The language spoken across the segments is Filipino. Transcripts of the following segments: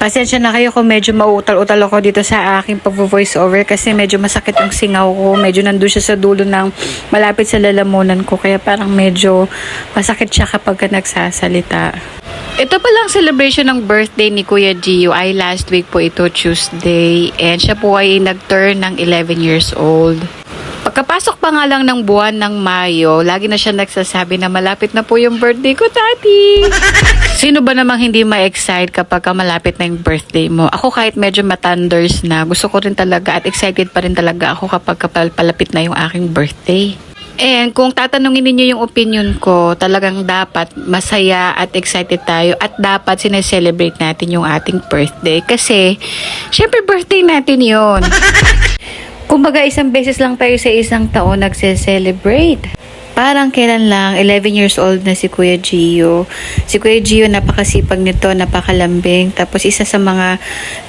Pasensya na kayo kung medyo mautal-utal ako dito sa aking pag-voice over kasi medyo masakit yung singaw ko. Medyo nandun siya sa dulo ng malapit sa lalamunan ko. Kaya parang medyo masakit siya kapag nagsasalita. Ito palang celebration ng birthday ni Kuya Gio ay last week po ito, Tuesday. And siya po ay nag-turn ng 11 years old. Pagkapasok pa nga lang ng buwan ng Mayo, lagi na siya nagsasabi na malapit na po yung birthday ko, Tati. Sino ba namang hindi ma-excite kapag malapit na yung birthday mo? Ako kahit medyo matanders na, gusto ko rin talaga at excited pa rin talaga ako kapag palapit na yung aking birthday. And kung tatanungin niyo yung opinion ko, talagang dapat masaya at excited tayo at dapat sineselebrate natin yung ating birthday. Kasi, syempre birthday natin yon. Kumbaga isang beses lang tayo sa isang taon nagse-celebrate. Parang kailan lang, 11 years old na si Kuya Gio. Si Kuya Gio napakasipag nito, napakalambing. Tapos isa sa mga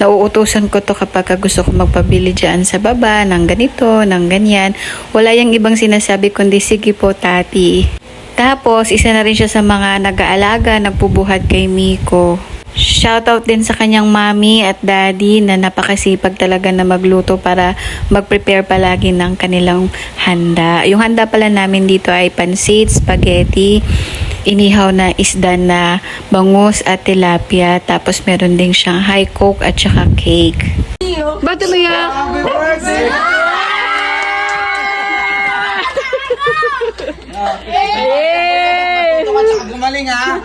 nauutusan ko to kapag gusto ko magpabili dyan sa baba, ng ganito, ng ganyan. Wala yung ibang sinasabi kundi sige po tati. Tapos isa na rin siya sa mga nag-aalaga, nagpubuhat kay Miko. Shoutout din sa kanyang mommy at daddy na napakasipag talaga na magluto para mag-prepare palagi ng kanilang handa. Yung handa pala namin dito ay pansit, spaghetti, inihaw na isda na bangus at tilapia. Tapos meron ding Shanghai Coke at saka cake. Ba't umiyak? Happy birthday! Yay! Gumaling ha?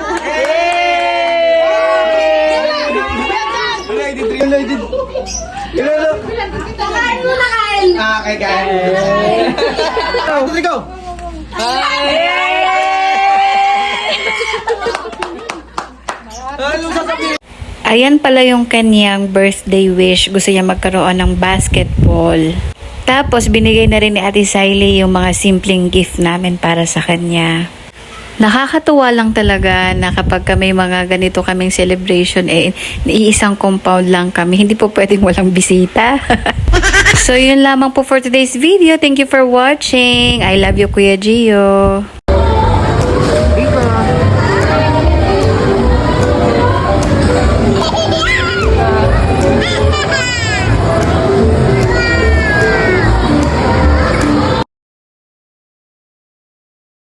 Kain mo na kain! Okay, guys. Let's go! Ayan pala yung kanyang birthday wish. Gusto niya magkaroon ng basketball. Tapos binigay na rin ni Ate Siley yung mga simpleng gift namin para sa kanya. Nakakatuwa lang talaga na kapag may mga ganito kaming celebration, iisang compound lang kami. Hindi po pwedeng walang bisita. So yun lamang po for today's video. Thank you for watching. I love you, Kuya Gio.